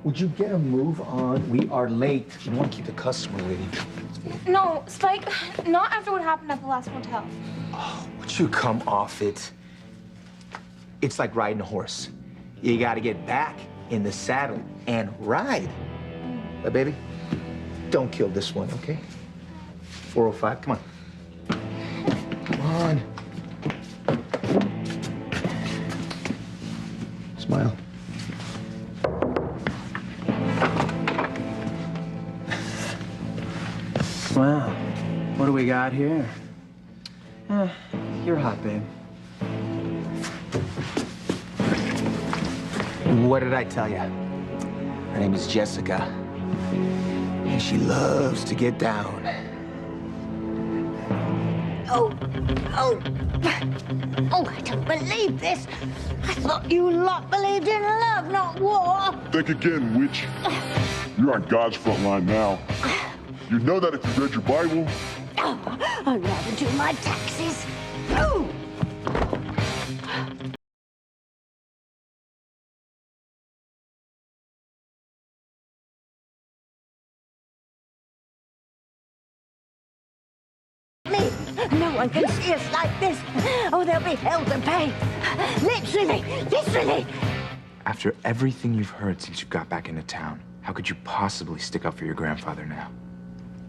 would you get a move on? We are late. You don't want to keep the customer waiting. No, Spike, not after what happened at the last hotel. Oh, would you come off it? It's like riding a horse. You got to get back in the saddle and ride. But baby, don't kill this one, okay? 405, come on. Come on. Smile. Wow. What do we got here? You're hot, babe. What did I tell you? Her name is Jessica. And she loves to get down. Oh, I don't believe this. I thought you lot believed in love, not war. Think again, witch. You're on God's front line now. You know that if you read your Bible. Oh, I'd rather do my taxes. Oh! No one can see us like this. Oh, there'll be hell to pay. Literally. After everything you've heard since you got back into town, how could you possibly stick up for your grandfather now?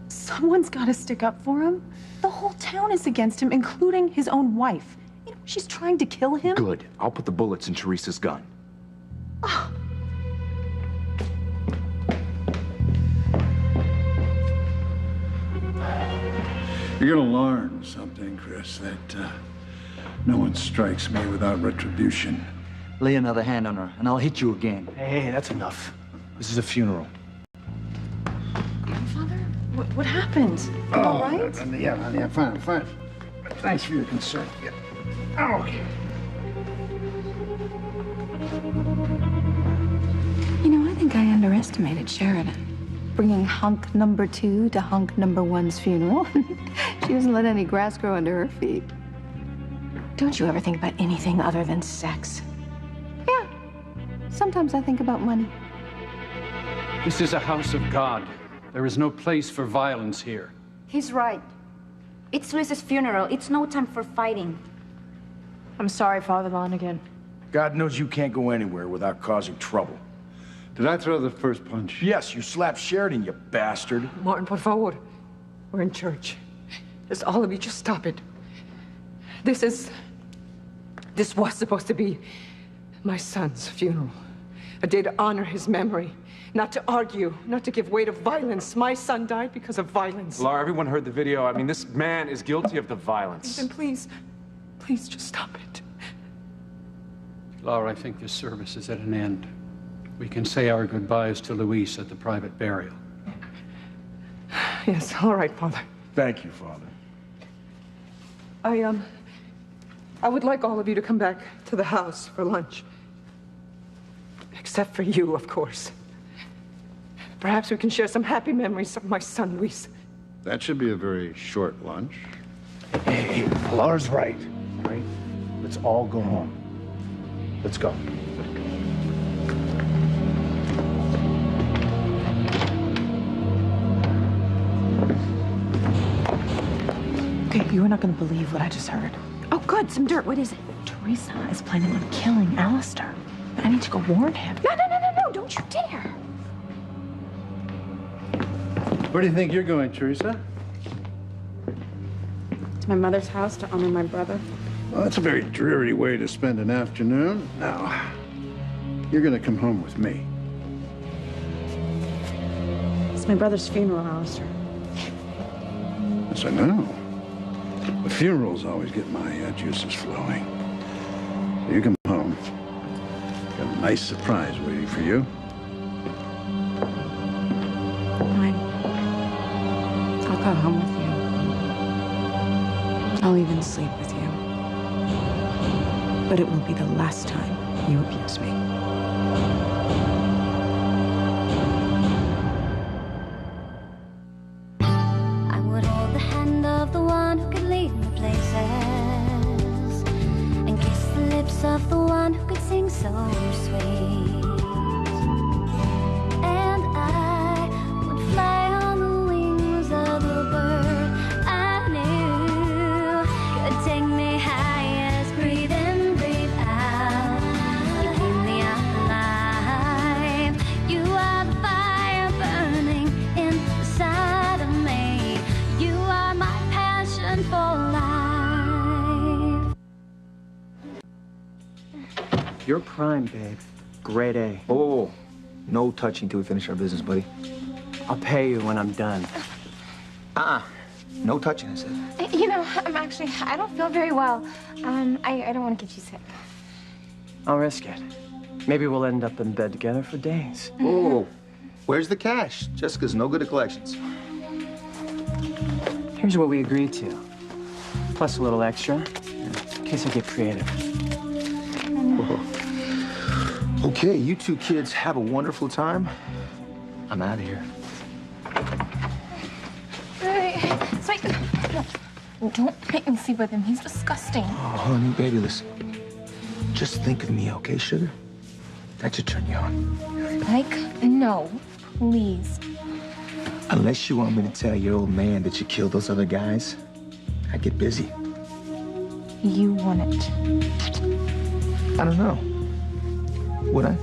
Someone's got to stick up for him. The whole town is against him, including his own wife. You know, she's trying to kill him. Good. I'll put the bullets in Teresa's gun. Oh. You're gonna learn something, Chris, that no one strikes me without retribution. Lay another hand on her, and I'll hit you again. Hey, that's enough. This is a funeral. Grandfather? What happened? You all right? Yeah, fine. Thanks for your concern. Yeah. I'm okay. You know, I think I underestimated Sheridan. Bringing hunk number 2 to hunk number 1's funeral. She doesn't let any grass grow under her feet. Don't you ever think about anything other than sex? Yeah. Sometimes I think about money. This is a house of God. There is no place for violence here. He's right. It's Luis's funeral. It's no time for fighting. I'm sorry, Father Lonergan. God knows you can't go anywhere without causing trouble. Did I throw the first punch? Yes, you slapped Sheridan, you bastard. Martin, por favor. We're in church. Just all of you, just stop it. This was supposed to be my son's funeral. A day to honor his memory, not to argue, not to give way to violence. My son died because of violence. Laura, everyone heard the video. I mean, this man is guilty of the violence. Then please just stop it. Laura, I think this service is at an end. We can say our goodbyes to Luis at the private burial. Yes, all right, Father. Thank you, Father. I would like all of you to come back to the house for lunch. Except for you, of course. Perhaps we can share some happy memories of my son, Luis. That should be a very short lunch. Hey, Laura's right. Right? Let's all go home. Let's go. Okay, you are not going to believe what I just heard. Oh, good. Some dirt. What is it? Teresa is planning on killing Alistair. But I need to go warn him. No. Don't you dare. Where do you think you're going, Teresa? To my mother's house to honor my brother. Well, that's a very dreary way to spend an afternoon. Now, you're gonna come home with me. It's my brother's funeral, Alistair. Yes, I know. The funerals always get my juices flowing. So you come home. Got a nice surprise waiting for you. Fine. I'll go home with you. I'll even sleep with you. But it will be the last time you abuse me. I would hold the hand of the one who could lead me places, and kiss the lips of the one who could sing so sweet. You're prime, babe. Grade A. Whoa, whoa, whoa. No touching till we finish our business, buddy. I'll pay you when I'm done. No touching, I said. You know, I don't feel very well. I don't want to get you sick. I'll risk it. Maybe we'll end up in bed together for days. Whoa. Where's the cash? Jessica's no good at collections. Here's what we agreed to. Plus a little extra, in case I get creative. Whoa. Okay, you two kids have a wonderful time. I'm out of here. It's like, don't make me sleep with him. He's disgusting. Oh, honey, baby, listen. Just think of me, okay, sugar? That should turn you on. Like, no, please. Unless you want me to tell your old man that you killed those other guys, I get busy. You want it. I don't know. Would I?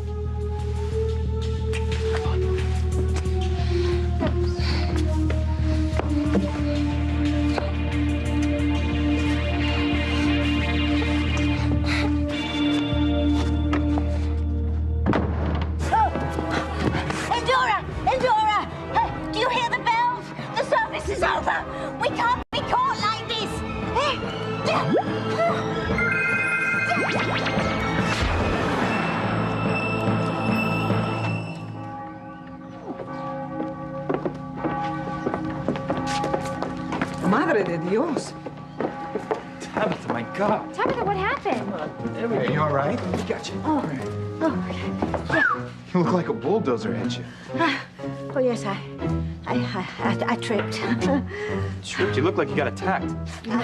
Is over. We can't be caught like this. Madre de Dios. Tabitha, my God. Tabitha, what happened? There we go. Are you all right? Gotcha. Oh, okay. You look like a bulldozer, hit you. Oh, yes, I tripped. Tripped? You look like you got attacked.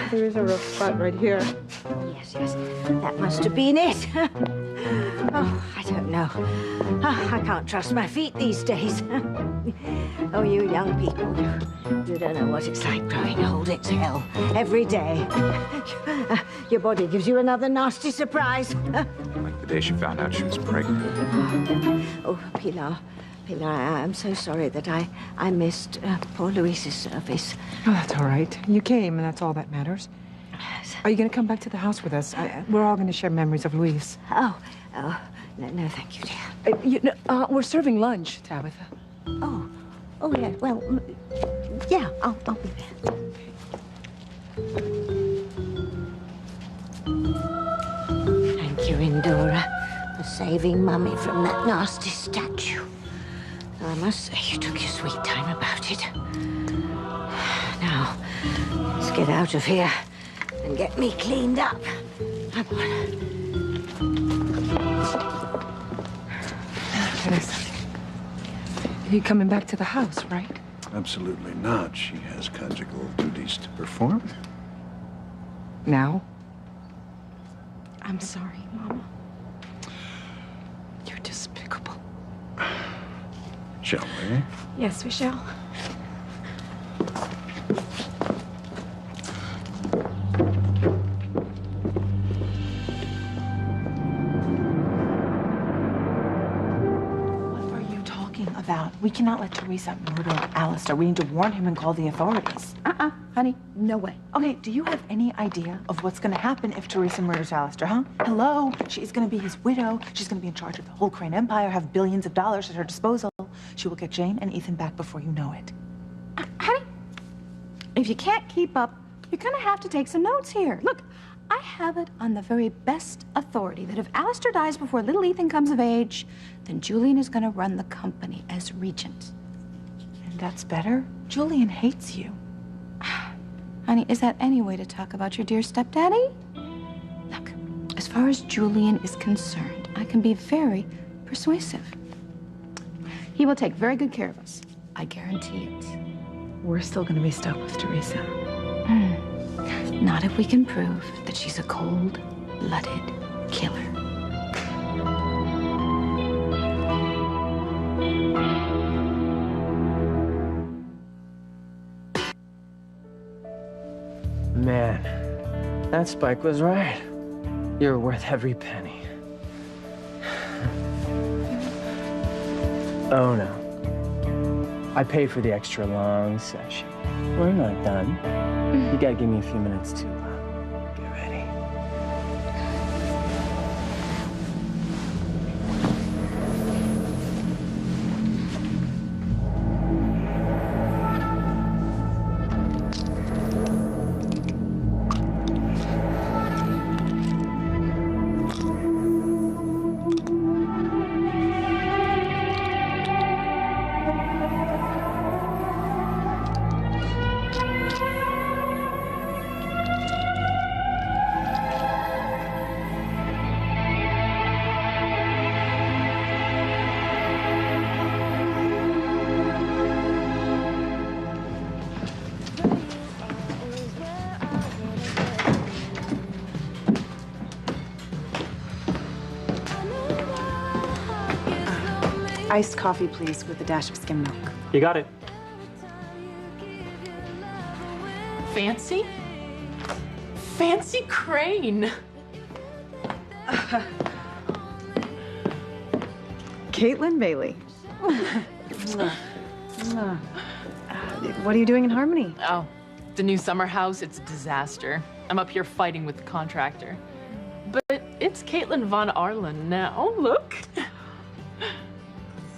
There is a rough spot right here. Yes, that must have been it. Oh, I don't know. Oh, I can't trust my feet these days. Oh, you young people, you don't know what it's like growing old. It's hell every day. Your body gives you another nasty surprise. Like the day she found out she was pregnant. Oh, Pilar, I'm so sorry that I missed poor Luis's service. Oh, that's all right. You came, and that's all that matters. Are you going to come back to the house with us? We're all going to share memories of Luis. Oh, no, thank you, dear. We're serving lunch, Tabitha. Oh, yeah. Well, yeah, I'll be there. Thank you, Indora, for saving Mummy from that nasty statue. I must say, you took your sweet time about it. Now, let's get out of here and get me cleaned up. Come on. You're coming back to the house, right? Absolutely not. She has conjugal duties to perform. Now? I'm sorry, Mama. You're despicable. Shall we? Yes, we shall. About. We cannot let Teresa murder Alistair. We need to warn him and call the authorities. Honey, no way. Okay, do you have any idea of what's gonna happen if Teresa murders Alistair, huh? Hello? She's gonna be his widow. She's gonna be in charge of the whole Crane Empire, have billions of dollars at her disposal. She will get Jane and Ethan back before you know it. Honey, if you can't keep up, you're gonna have to take some notes here. Look, I have it on the very best authority that if Alistair dies before little Ethan comes of age, then Julian is gonna run the company as regent. And that's better? Julian hates you. Honey, is that any way to talk about your dear stepdaddy? Look, as far as Julian is concerned, I can be very persuasive. He will take very good care of us. I guarantee it. We're still gonna be stuck with Teresa. Not if we can prove that she's a cold-blooded killer. Man, that Spike was right. You're worth every penny. Oh, no. I paid for the extra long session. We're not done. You gotta give me a few minutes to get ready. Iced coffee, please, with a dash of skim milk. You got it. Fancy? Fancy Crane. Caitlin Bailey. What are you doing in Harmony? Oh, the new summer house, it's a disaster. I'm up here fighting with the contractor. But it's Caitlin Von Arlen now, look.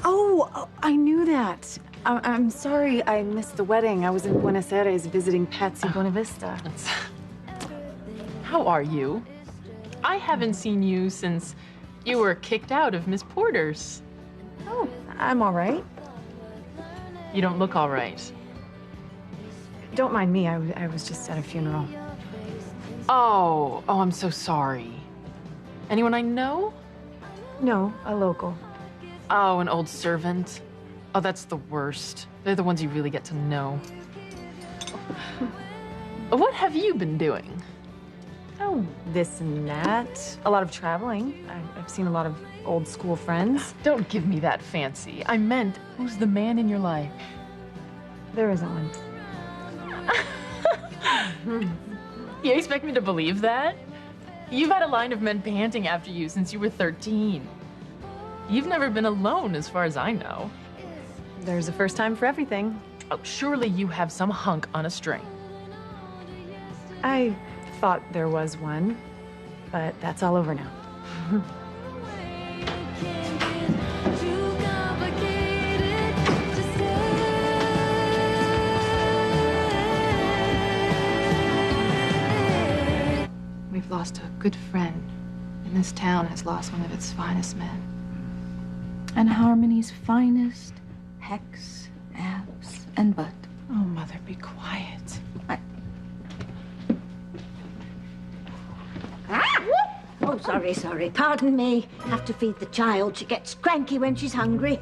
Oh, I knew that. I'm sorry I missed the wedding. I was in Buenos Aires visiting Patsy Bonavista. How are you? I haven't seen you since you were kicked out of Miss Porter's. Oh, I'm all right. You don't look all right. Don't mind me. I was just at a funeral. Oh, I'm so sorry. Anyone I know? No, a local. Oh, an old servant. Oh, that's the worst. They're the ones you really get to know. What have you been doing? Oh, this and that. A lot of traveling. I've seen a lot of old school friends. Don't give me that fancy. I meant, who's the man in your life? There isn't one. You expect me to believe that? You've had a line of men panting after you since you were 13. You've never been alone, as far as I know. There's a first time for everything. Oh, surely you have some hunk on a string. I thought there was one, but that's all over now. We've lost a good friend, and this town has lost one of its finest men. And Harmony's finest pecs, abs, and butt. Oh, Mother, be quiet. Oh, sorry. Pardon me. Have to feed the child. She gets cranky when she's hungry.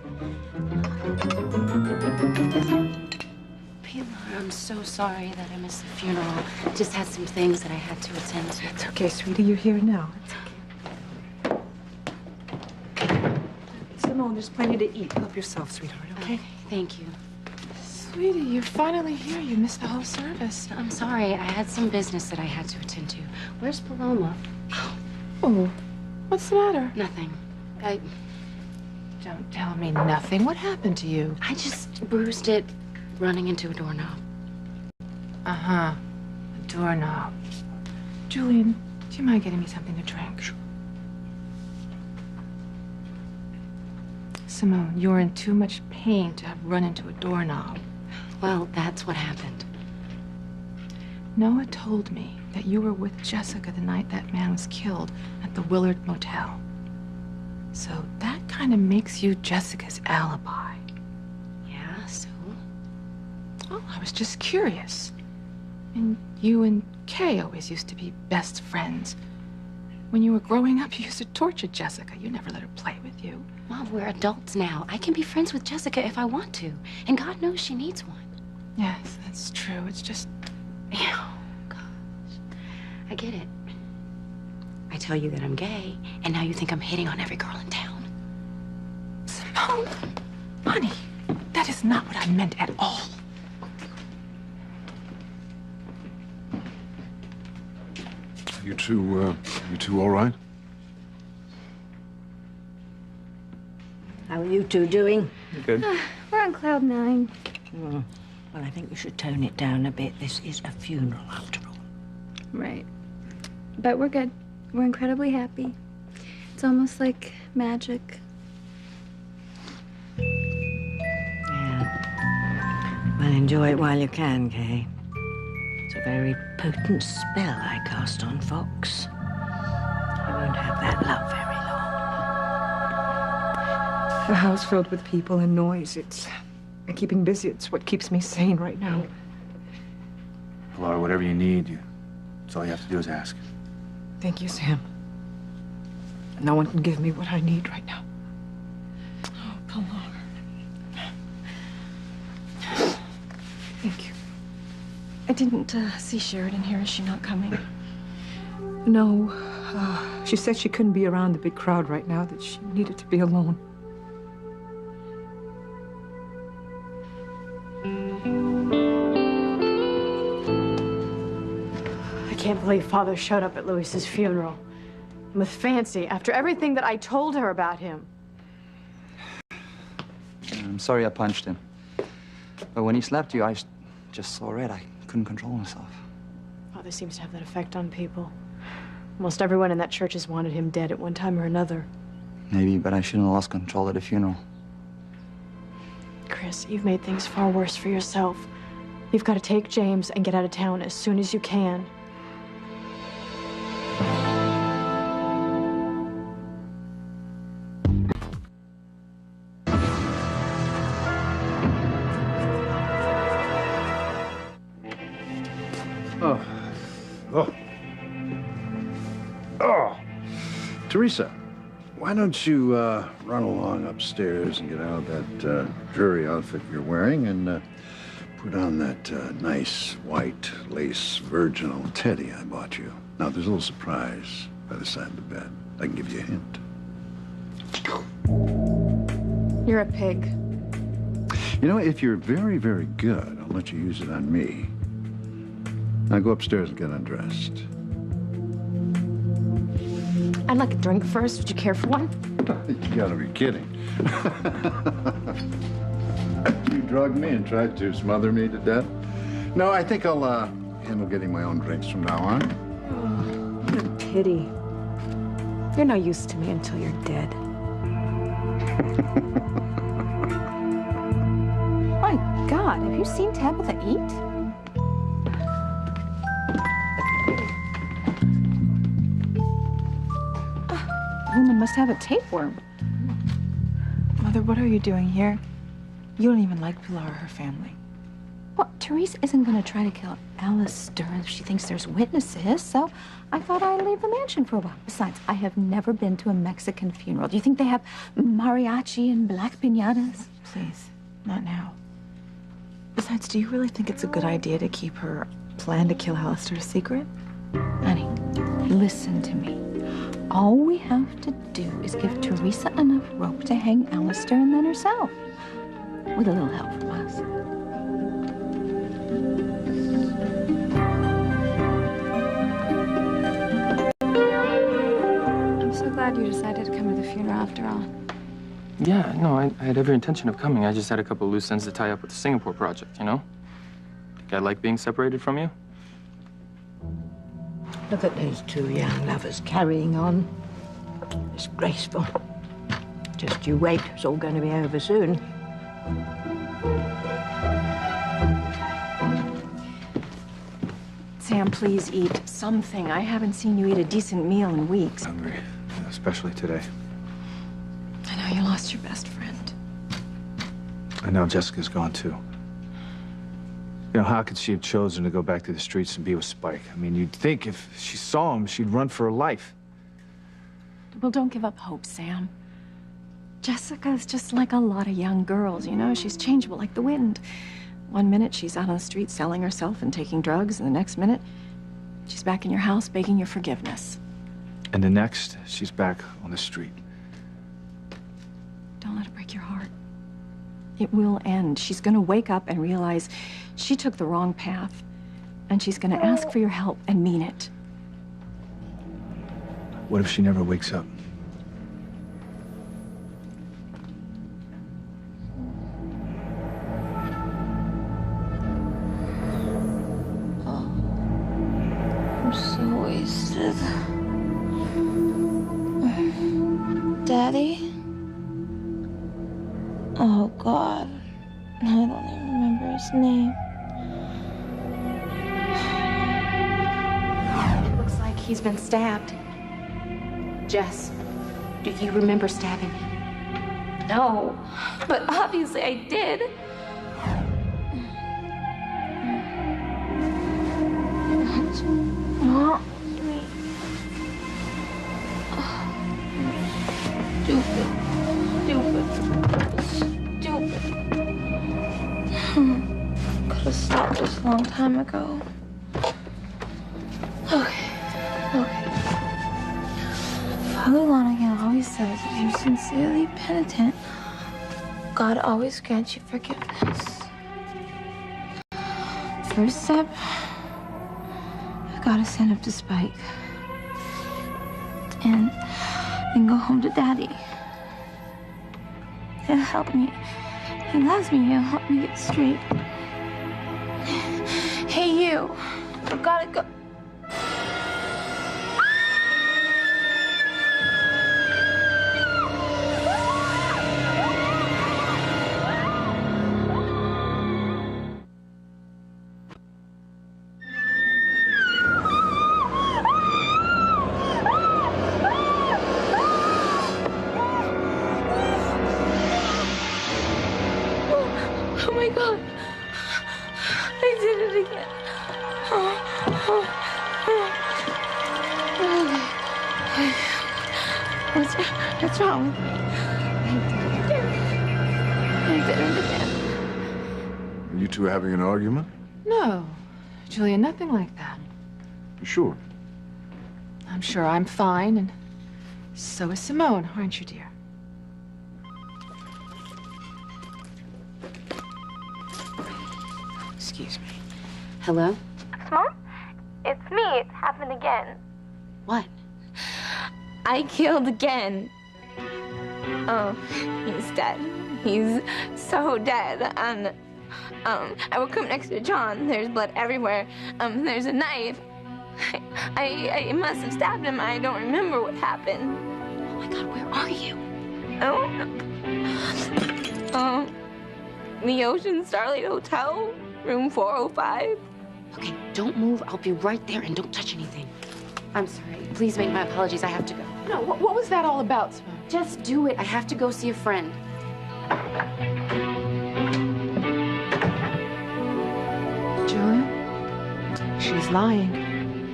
Pilar, I'm so sorry that I missed the funeral. Just had some things that I had to attend to. It's okay, sweetie. You're here now. It's okay. Simone, there's plenty to eat. Help yourself, sweetheart, okay? Thank you. Sweetie, you're finally here. You missed the whole service. I'm sorry. I had some business that I had to attend to. Where's Paloma? Oh, what's the matter? Nothing. Don't tell me nothing. What happened to you? I just bruised it running into a doorknob. Uh-huh. A doorknob. Julian, do you mind getting me something to drink? Sure. Simone, you're in too much pain to have run into a doorknob. Well, that's what happened. Noah told me that you were with Jessica the night that man was killed at the Willard Motel. So that kind of makes you Jessica's alibi. Yeah, so? Oh, I was just curious. And you and Kay always used to be best friends. When you were growing up, you used to torture Jessica. You never let her play with you. Mom, we're adults now. I can be friends with Jessica if I want to. And God knows she needs one. Yes, that's true. It's just... Oh, gosh. I get it. I tell you that I'm gay, and now you think I'm hitting on every girl in town. Simone! Honey, that is not what I meant at all. You two all right? How are you two doing? Good. We're on cloud 9. Well, I think you should tone it down a bit. This is a funeral, after all. Right. But we're good. We're incredibly happy. It's almost like magic. Yeah. Well, enjoy it while you can, Kay. It's a very potent spell I cast on Fox. You won't have that love very long. A house filled with people and noise. And keeping busy, it's what keeps me sane right now. Laura, whatever you need, that's all you have to do is ask. Thank you, Sam. No one can give me what I need right now. Oh, Paloma. Thank you. I didn't see Sheridan here. Is she not coming? No. She said she couldn't be around the big crowd right now, that she needed to be alone. believe Father showed up at Luis's funeral. With Fancy, after everything that I told her about him. I'm sorry I punched him. But when he slapped you, I just saw red. I couldn't control myself. Father seems to have that effect on people. Almost everyone in that church has wanted him dead at one time or another. Maybe, but I shouldn't have lost control at the funeral. Chris, you've made things far worse for yourself. You've got to take James and get out of town as soon as you can. Teresa, why don't you run along upstairs and get out of that dreary outfit you're wearing and put on that nice white lace virginal teddy I bought you. Now, there's a little surprise by the side of the bed. I can give you a hint. You're a pig. You know, if you're very, very good, I'll let you use it on me. Now go upstairs and get undressed. I'd like a drink first. Would you care for one? You gotta be kidding. You drugged me and tried to smother me to death? No, I think I'll handle getting my own drinks from now on. Oh, what a pity. You're no use to me until you're dead. My God, have you seen Tabitha eat? The woman must have a tapeworm. Mother, what are you doing here? You don't even like Pilar or her family. Well, Therese isn't going to try to kill Alistair if she thinks there's witnesses, so I thought I'd leave the mansion for a while. Besides, I have never been to a Mexican funeral. Do you think they have mariachi and black piñatas? Please, not now. Besides, do you really think it's a good idea to keep her plan to kill Alistair a secret? Honey, listen to me. All we have to do is give Teresa enough rope to hang Alistair and then herself. With a little help from us. I'm so glad you decided to come to the funeral after all. Yeah, no, I had every intention of coming. I just had a couple of loose ends to tie up with the Singapore project, you know? Think I like being separated from you? Look at those two young lovers carrying on. It's graceful. Just you wait, it's all going to be over soon. Sam, please eat something. I haven't seen you eat a decent meal in weeks. Hungry, especially today. I know you lost your best friend. I know Jessica's gone too. You know, how could she have chosen to go back to the streets and be with Spike? I mean, you'd think if she saw him, she'd run for her life. Well, don't give up hope, Sam. Jessica's just like a lot of young girls, you know? She's changeable like the wind. One minute, she's out on the street selling herself and taking drugs, and the next minute, she's back in your house begging your forgiveness. And the next, she's back on the street. Don't let it break your heart. It will end. She's gonna wake up and realize she took the wrong path, and she's gonna ask for your help and mean it. What if she never wakes up? I'm so wasted. Daddy? Oh, God. I don't even remember his name. Looks like he's been stabbed. Jess, do you remember stabbing him? No, but obviously I did. Not me. Stupid. Could have stopped this a long time ago. Okay. Father Lonigan always says if you're sincerely penitent, God always grants you forgiveness. First step, gotta stand up to Spike. And then go home to Daddy. He'll help me. He loves me. He'll help me get straight. Hey, you. I gotta go. Oh my God. I did it again. What's wrong with me? I did it again. Are you two having an argument? No, Julia, nothing like that. You sure? I'm sure I'm fine, and so is Simone, aren't you, dear? Excuse me. Hello? Simone? It's me. It's happened again. What? I killed again. Oh, he's dead. He's so dead. And I woke up next to John. There's blood everywhere. There's a knife. I must have stabbed him. I don't remember what happened. Oh my God, where are you? The Ocean Starlight Hotel, room 405. Okay, don't move. I'll be right there, and don't touch anything. I'm sorry. Please make my apologies. I have to go. No, what was that all about, Simone? Just do it. I have to go see a friend. Julia? She's lying.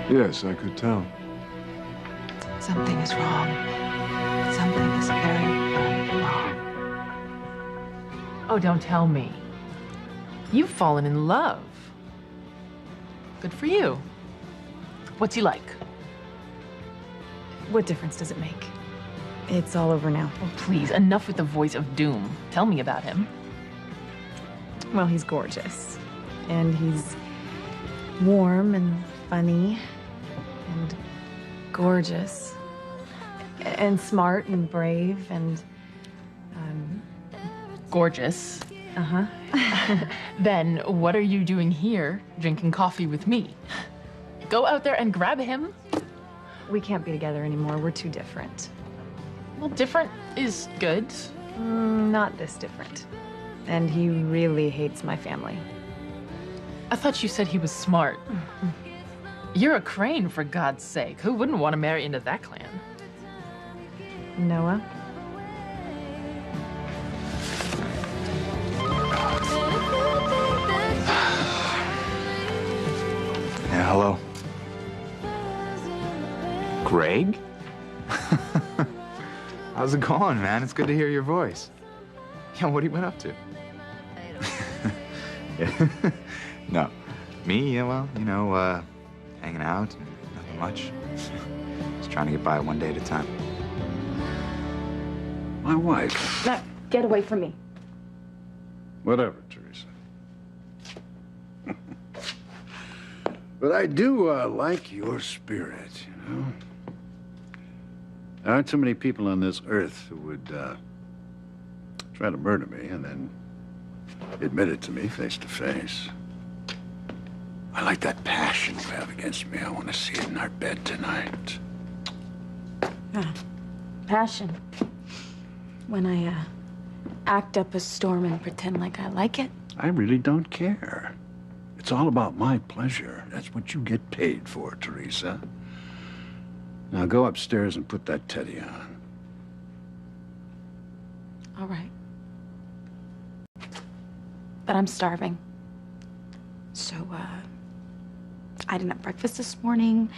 Yes, I could tell. Something is wrong. Something is very, very wrong. Oh, don't tell me. You've fallen in love. Good for you. What's he like? What difference does it make? It's all over now. Oh, please, enough with the voice of doom. Tell me about him. Well, he's gorgeous. And he's warm and funny and gorgeous and smart and brave and gorgeous. Uh-huh. Then what are you doing here drinking coffee with me? Go out there and grab him. We can't be together anymore. We're too different. Well, different is good. Not this different. And he really hates my family. I thought you said he was smart. You're a Crane, for God's sake. Who wouldn't want to marry into that clan? Noah? Yeah, hello. Greg? How's it going, man? It's good to hear your voice. Yeah, what have you been up to? Yeah. No. Me, yeah, well, you know, hanging out, and nothing much. Just trying to get by one day at a time. My wife. No, get away from me. Whatever, Teresa. But I do like your spirit, you know? There aren't too many people on this earth who would try to murder me and then admit it to me face to face. I like that passion you have against me. I want to see it in our bed tonight. Passion. When I act up a storm and pretend like I like it. I really don't care. It's all about my pleasure. That's what you get paid for, Teresa. Now go upstairs and put that teddy on. All right. But I'm starving. So, I didn't have breakfast this morning.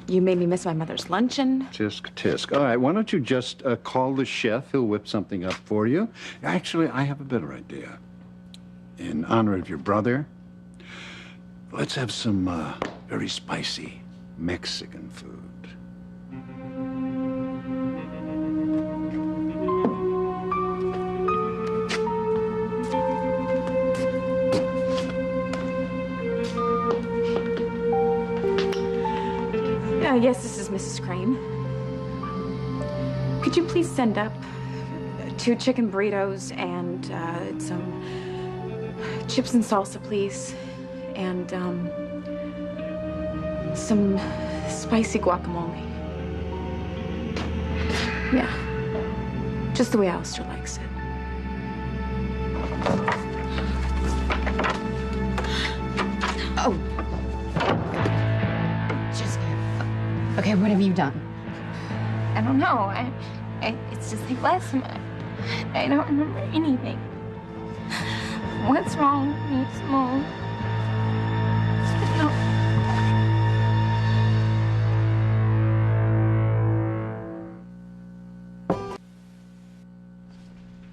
You made me miss my mother's luncheon. Tisk, tisk. All right, why don't you just call the chef? He'll whip something up for you. Actually, I have a better idea. In honor of your brother, let's have some very spicy Mexican food. yes, this is Mrs. Crane. Could you please send up 2 chicken burritos and some chips and salsa, please? And some spicy guacamole. Yeah. Just the way Alistair likes it. Oh. Jessica. Okay, what have you done? I don't know. It's just like last month. I don't remember anything. What's wrong with me, Simone? No.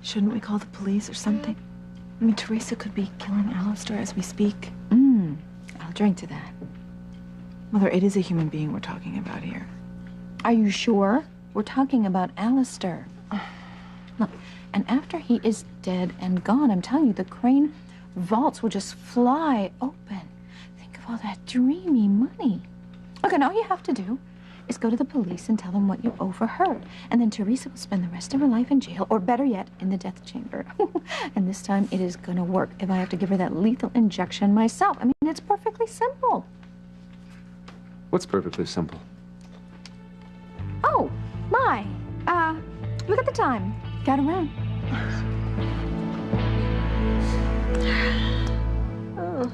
Shouldn't we call the police or something? I mean, Teresa could be killing Alistair as we speak. I'll drink to that. Mother, it is a human being we're talking about here. Are you sure? We're talking about Alistair. Look, and after he is dead and gone, I'm telling you, the Crane vaults will just fly open. Think of all that dreamy money. Look, and all you have to do is go to the police and tell them what you overheard. And then Teresa will spend the rest of her life in jail, or better yet, in the death chamber. And this time it is gonna work if I have to give her that lethal injection myself. I mean, it's perfectly simple. What's perfectly simple? Oh, my. Look at the time. Got around. Oh,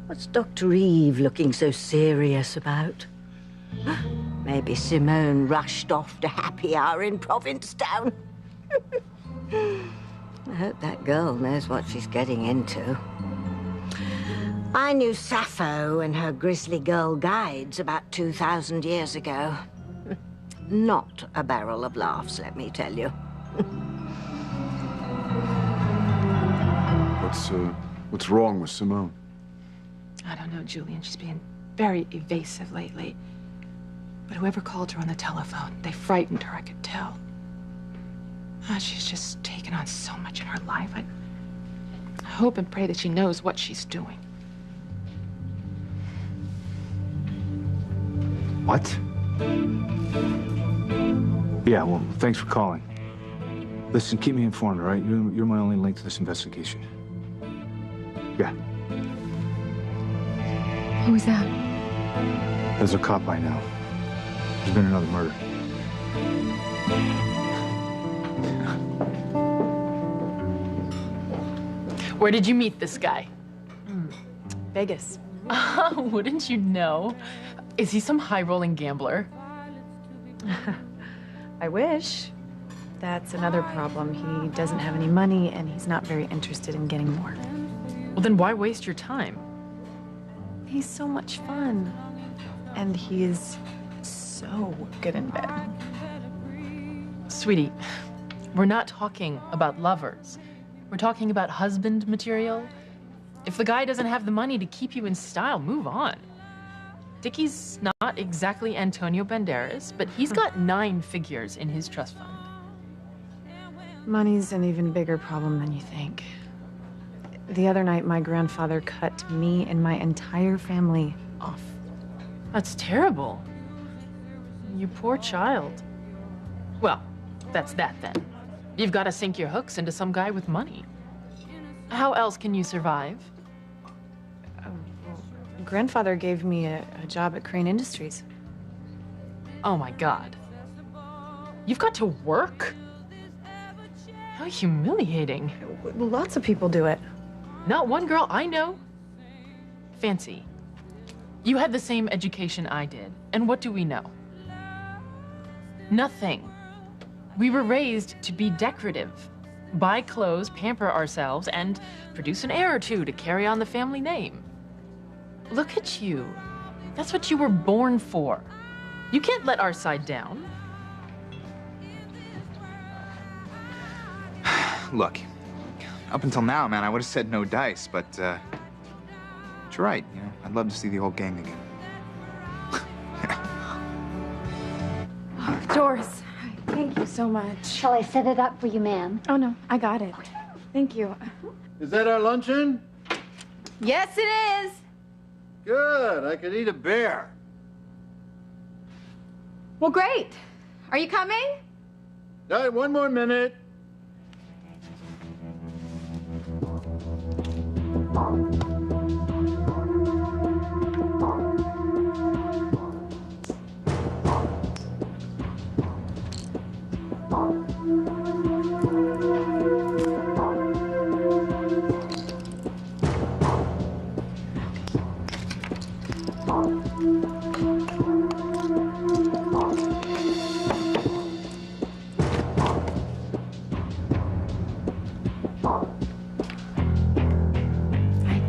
what's Dr. Eve looking so serious about? Maybe Simone rushed off to happy hour in Provincetown. I hope that girl knows what she's getting into. I knew Sappho and her Grizzly Girl guides about 2,000 years ago. Not a barrel of laughs, let me tell you. What's wrong with Simone? I don't know, Julian. She's being very evasive lately. But whoever called her on the telephone, they frightened her, I could tell. She's just taken on so much in her life. I hope and pray that she knows what she's doing. What? Yeah, well, thanks for calling. Listen, keep me informed, all right? You're my only link to this investigation. Yeah. Who's that? There's a cop I know. There's been another murder. Where did you meet this guy? Vegas. Wouldn't you know? Is he some high-rolling gambler? I wish. That's another problem. He doesn't have any money, and he's not very interested in getting more. Well, then why waste your time? He's so much fun. And he is so good in bed. Sweetie, we're not talking about lovers. We're talking about husband material. If the guy doesn't have the money to keep you in style, move on. Dickie's not exactly Antonio Banderas, but he's got 9 figures in his trust fund. Money's an even bigger problem than you think. The other night, my grandfather cut me and my entire family off. That's terrible. You poor child. Well, that's that then. You've got to sink your hooks into some guy with money. How else can you survive? Grandfather gave me a job at Crane Industries. Oh my God. You've got to work? How humiliating. Lots of people do it. Not one girl I know. Fancy. You had the same education I did, and what do we know? Nothing. We were raised to be decorative. Buy clothes, pamper ourselves, and produce an heir or two to carry on the family name. Look at you. That's what you were born for. You can't let our side down. Look, up until now, man, I would have said no dice, but you're right. You know, I'd love to see the whole gang again. Doris, thank you so much. Shall I set it up for you, ma'am? Oh, no, I got it. Thank you. Is that our luncheon? Yes, it is. Good. I could eat a bear. Well, great. Are you coming? One more minute.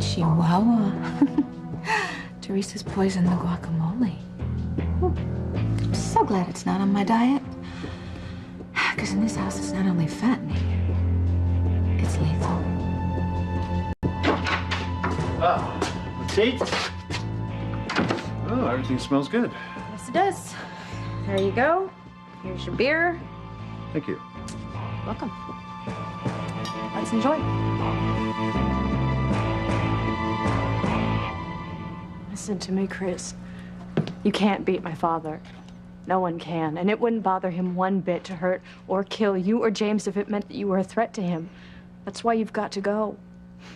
Chihuahua. Teresa's poisoned the guacamole. I'm so glad it's not on my diet. Because in this house, it's not only fattening, it's lethal. Tate? Oh, everything smells good. Yes, it does. There you go. Here's your beer. Thank you. Welcome. Let's enjoy. Listen to me, Chris. You can't beat my father. No one can. And it wouldn't bother him one bit to hurt or kill you or James if it meant that you were a threat to him. That's why you've got to go.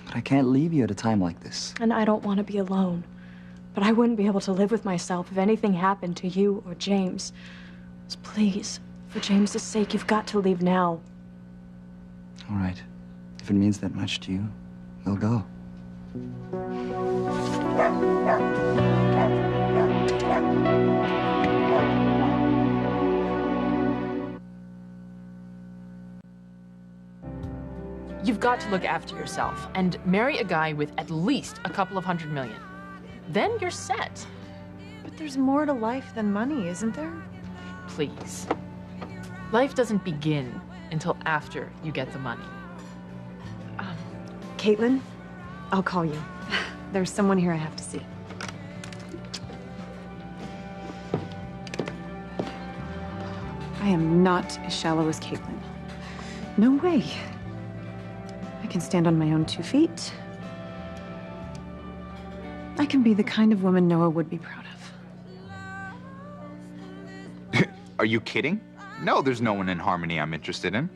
But I can't leave you at a time like this. And I don't want to be alone. But I wouldn't be able to live with myself if anything happened to you or James. So please, for James's sake, you've got to leave now. All right. If it means that much to you, we'll go. You've got to look after yourself and marry a guy with at least a couple of $100 million. Then you're set. But there's more to life than money, isn't there? Please. Life doesn't begin until after you get the money. Caitlin, I'll call you. There's someone here I have to see. I am not as shallow as Caitlin. No way. I can stand on my own 2 feet. I can be the kind of woman Noah would be proud of. Are you kidding? No, there's no one in Harmony I'm interested in.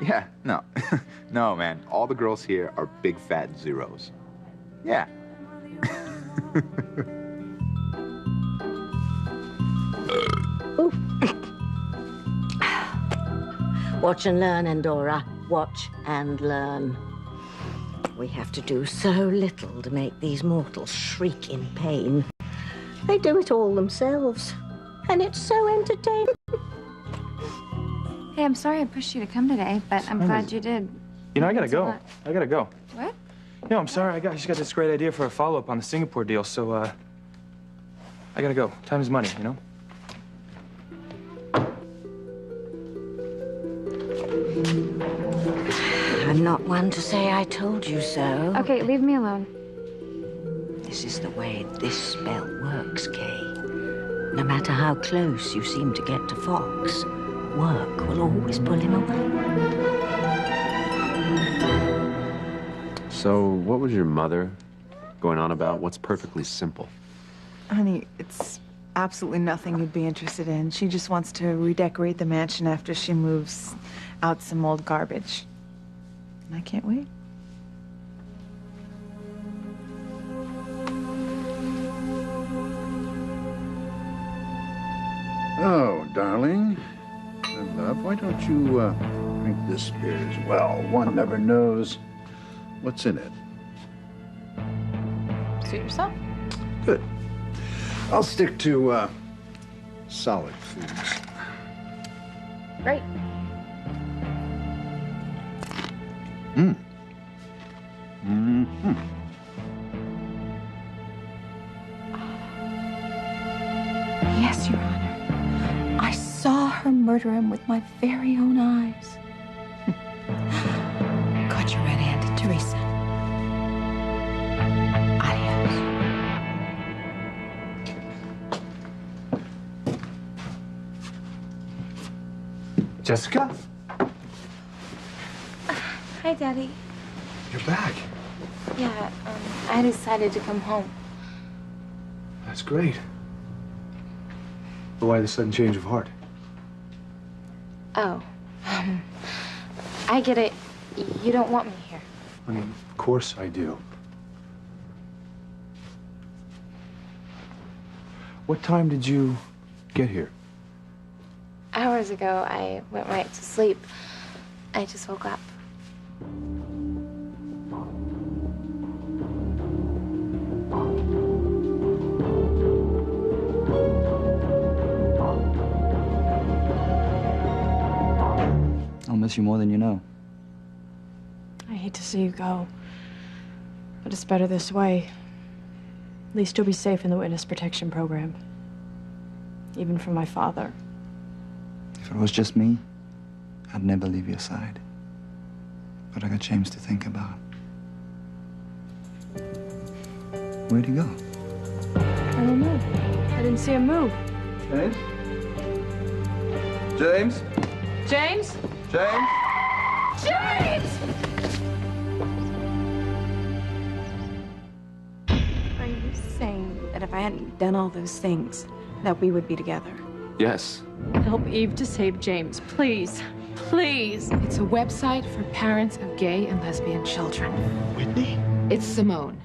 Yeah, no. No, man. All the girls here are big fat zeros. Yeah. Watch and learn, Endora. Watch and learn. We have to do so little to make these mortals shriek in pain. They do it all themselves, and it's so entertaining. Hey, I'm sorry I pushed you to come today, but I'm glad you did. You know, I gotta Thanks a go. lot. I gotta go. What? No, I'm sorry. I just got this great idea for a follow-up on the Singapore deal, so, I gotta go. Time is money, you know? I'm not one to say I told you so. Okay, leave me alone. This is the way this spell works, Kay. No matter how close you seem to get to Fox, work will always pull him away. So, what was your mother going on about? What's perfectly simple? Honey, it's absolutely nothing you'd be interested in. She just wants to redecorate the mansion after she moves out some old garbage. And I can't wait. Oh, darling. My love, why don't you drink this beer as well? One never knows what's in it. Suit yourself. Good. I'll stick to solid foods. Great. Mm-hmm. Yes, Your Honor. I saw her murder him with my very own eyes. Got you red-handed, Teresa. Jessica? Hi, Daddy. You're back. Yeah, I decided to come home. That's great. But why the sudden change of heart? Oh. I get it. You don't want me here. I mean, of course I do. What time did you get here? Hours ago, I went right to sleep. I just woke up. I'll miss you more than you know. I hate to see you go, but it's better this way. At least you'll be safe in the witness protection program. Even from my father. If it was just me, I'd never leave your side. But I got James to think about. Where'd he go? I don't know. I didn't see him move. James? James? James? James? James! Are you saying that if I hadn't done all those things, that we would be together? Yes. Help Eve to save James, please. Please. It's a website for parents of gay and lesbian children. Whitney? It's Simone.